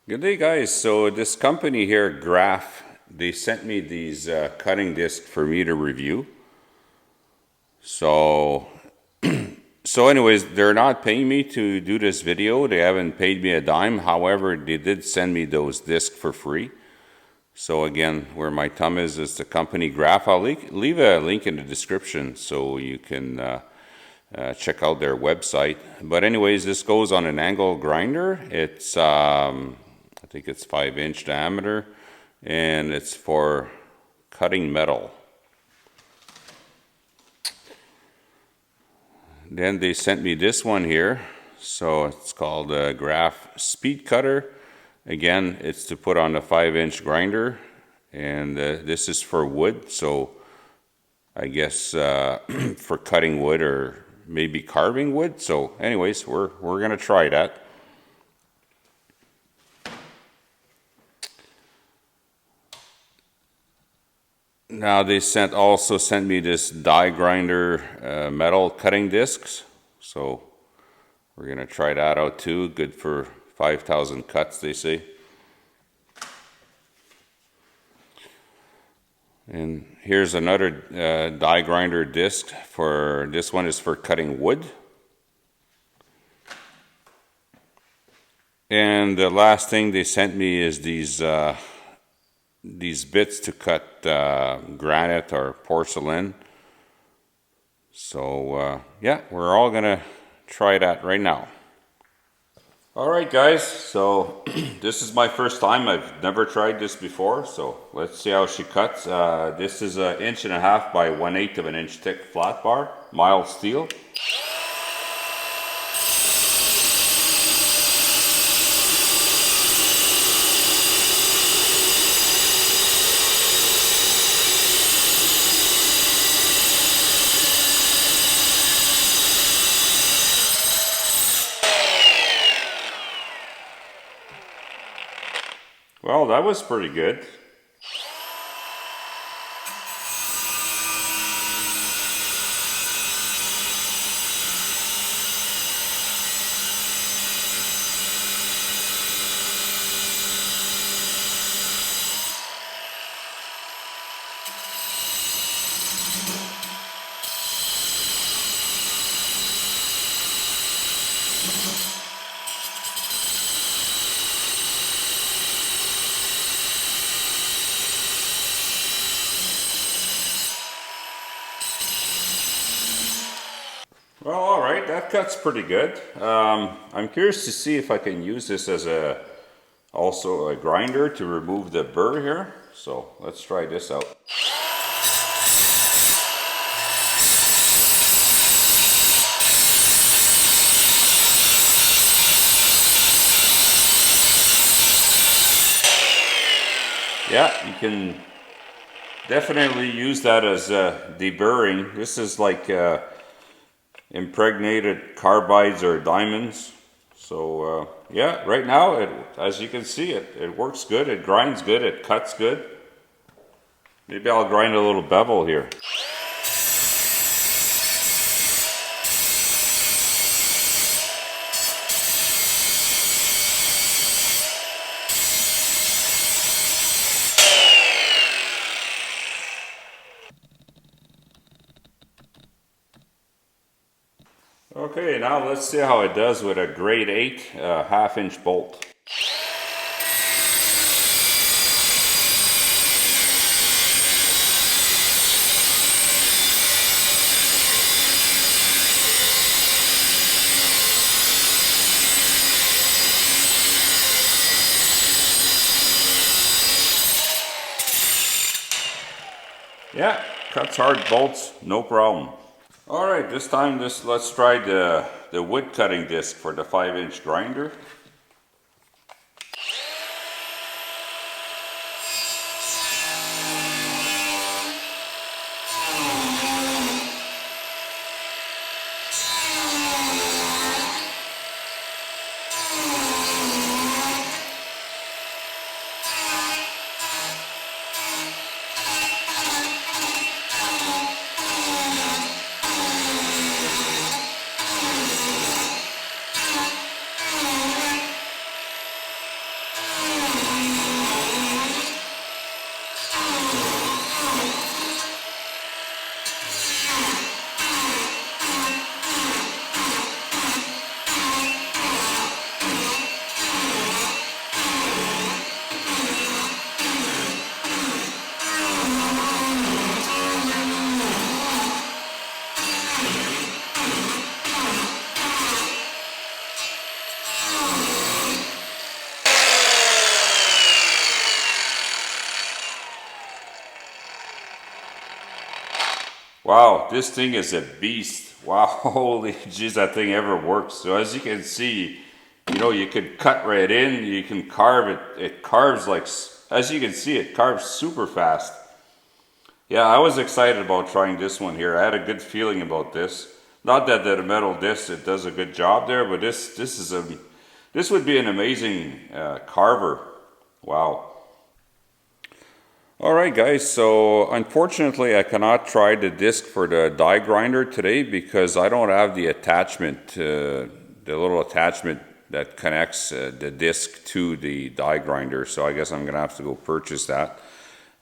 Good day, guys. So this company here, Graph, they sent me these cutting discs for me to review. So, anyways, they're not paying me to do this video. They haven't paid me a dime. However, they did send me those discs for free. So again, where my thumb is the company Graph. I'll leave a link in the description so you can check out their website. But anyways, this goes on an angle grinder. It's I think it's 5-inch diameter, and it's for cutting metal. Then they sent me this one here. So it's called a Graph Speed Cutter. Again, it's to put on a 5-inch grinder, and this is for wood. So I guess for cutting wood or maybe carving wood. So anyways, we're gonna try that. Now they also sent me this die grinder metal cutting discs. So we're gonna try that out too. Good for 5,000 cuts, they say. And here's another die grinder disc. This one is for cutting wood. And the last thing they sent me is these bits to cut granite or porcelain. So yeah, we're all gonna try that right now. All right, guys, so this is my first time. I've never tried this before, so let's see how she cuts. This is 1.5 inches by 1/8 of an inch thick flat bar, mild steel. Well, that was pretty good. Well, all right, that cuts pretty good. I'm curious to see if I can use this as also a grinder to remove the burr here. So let's try this out. Yeah, you can definitely use that as deburring. This is like impregnated carbides or diamonds. So yeah, right now, as you can see, it works good, it grinds good, it cuts good. Maybe I'll grind a little bevel here. Okay, now let's see how it does with a grade 8 1/2-inch bolt. Yeah, cuts hard bolts, no problem. All right, this time let's try the wood cutting disc for the 5-inch grinder. Wow, this thing is a beast. Wow, holy jeez, that thing ever works. So as you can see, you know, you could cut right in, you can carve it. It carves like, as you can see, it carves super fast. Yeah, I was excited about trying this one here. I had a good feeling about this. Not that the metal disc, it does a good job there, but this would be an amazing carver. Wow. All right, guys, so unfortunately I cannot try the disc for the die grinder today because I don't have the attachment, the little attachment that connects the disc to the die grinder, so I guess I'm gonna have to go purchase that.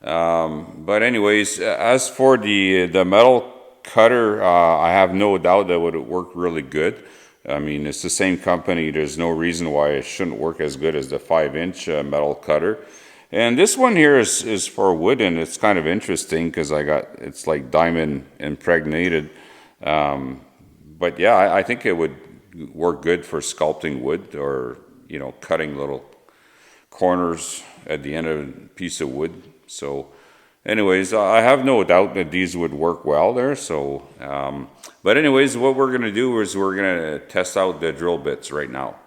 But anyways, as for the metal cutter, I have no doubt that it would work really good. I mean, it's the same company, there's no reason why it shouldn't work as good as the 5-inch metal cutter. And this one here is for wood, and it's kind of interesting because it's like diamond impregnated. But yeah, I think it would work good for sculpting wood or, you know, cutting little corners at the end of a piece of wood. So anyways, I have no doubt that these would work well there. So, but anyways, what we're going to do is we're going to test out the drill bits right now.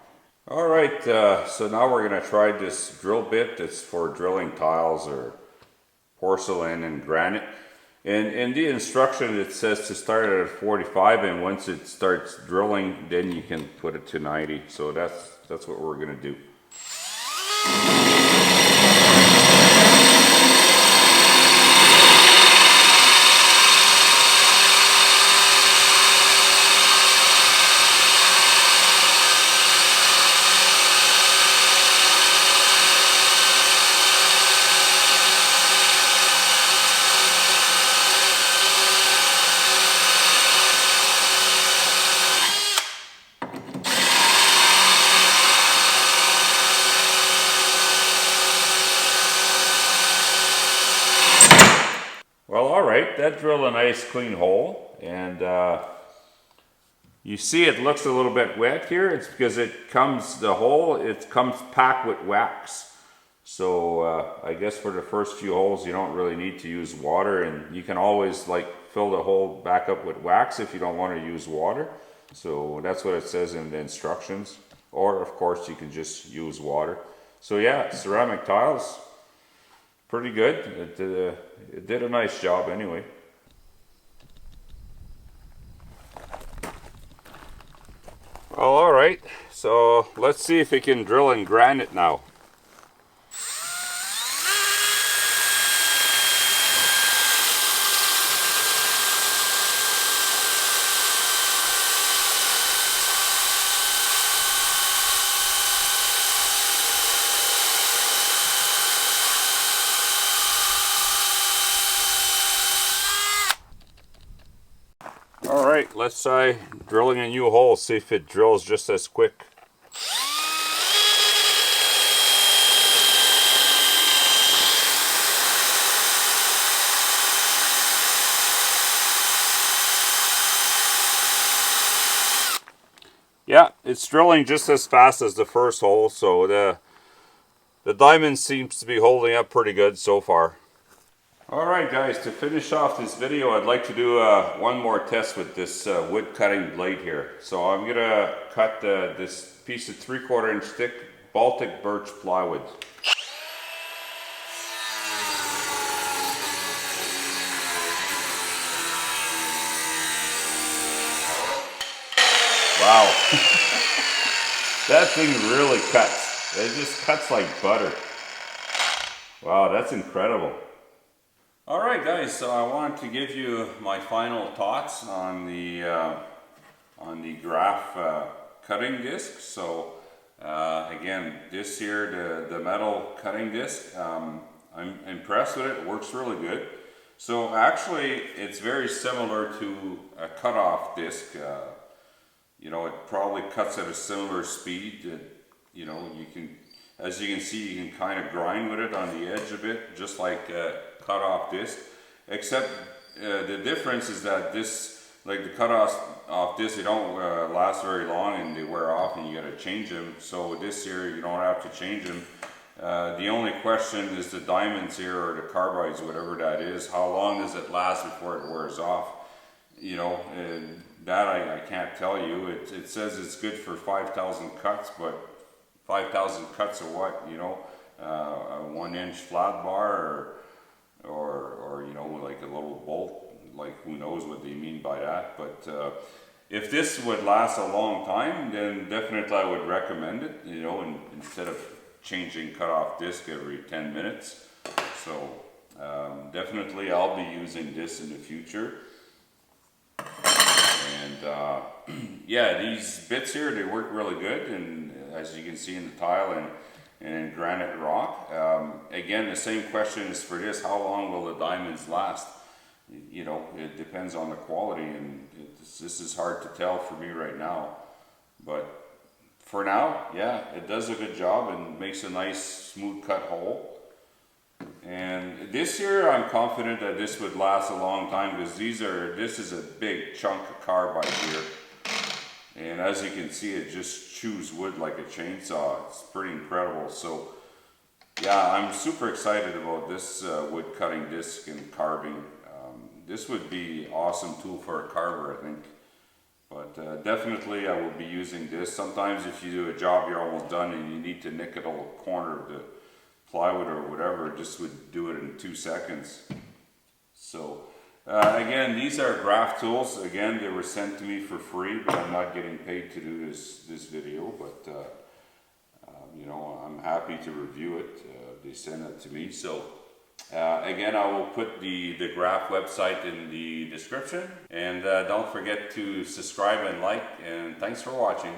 All right, so now we're going to try this drill bit. It's for drilling tiles or porcelain and granite. And in the instruction it says to start at 45, and once it starts drilling, then you can put it to 90. So that's what we're going to do. Well, all right, that drilled a nice clean hole, and you see it looks a little bit wet here. It's because it comes packed with wax. So I guess for the first few holes you don't really need to use water, and you can always like fill the hole back up with wax if you don't want to use water. So that's what it says in the instructions, or of course you can just use water. So yeah, ceramic tiles. Pretty good. It did a nice job anyway. Well, all right. So let's see if it can drill in granite now. All right, let's try drilling a new hole, see if it drills just as quick. Yeah, it's drilling just as fast as the first hole, so the diamond seems to be holding up pretty good so far. Alright guys, to finish off this video, I'd like to do one more test with this wood cutting blade here. So I'm going to cut this piece of 3/4 inch thick Baltic birch plywood. Wow, that thing really cuts. It just cuts like butter. Wow, that's incredible. Alright guys, so I wanted to give you my final thoughts on the graph cutting disc. So again, this here, the metal cutting disc, I'm impressed with it. It works really good. So actually it's very similar to a cutoff disc. You know, it probably cuts at a similar speed. You know, as you can see, you can kind of grind with it on the edge a bit, just like cut-off disc, except the difference is that this, like the cut-off disc, they don't last very long and they wear off and you got to change them. So this here, you don't have to change them. The only question is the diamonds here, or the carbides, whatever that is, how long does it last before it wears off? you know, that I can't tell you. It says it's good for 5,000 cuts, but 5,000 cuts of what, you know, a 1-inch flat bar, or you know, like a little bolt, like who knows what they mean by that. But if this would last a long time, then definitely I would recommend it, you know, instead of changing cutoff disc every 10 minutes. So definitely I'll be using this in the future. And yeah, these bits here, they work really good, and as you can see in the tile and in granite rock. Again, the same question is for this: how long will the diamonds last? You know, it depends on the quality, and this is hard to tell for me right now. But for now, yeah, it does a good job and makes a nice smooth cut hole. And this year, I'm confident that this would last a long time, because this is a big chunk of carbide here. And as you can see, it just chews wood like a chainsaw. It's pretty incredible. So yeah, I'm super excited about this wood cutting disc and carving. This would be an awesome tool for a carver, I think. But definitely I will be using this. Sometimes if you do a job you're almost done and you need to nick a little corner of the plywood or whatever, just would do it in 2 seconds. So again, these are graph tools. Again, they were sent to me for free, but I'm not getting paid to do this video. But you know, I'm happy to review it. They sent it to me. So again, I will put the graph website in the description, and don't forget to subscribe and like, and thanks for watching.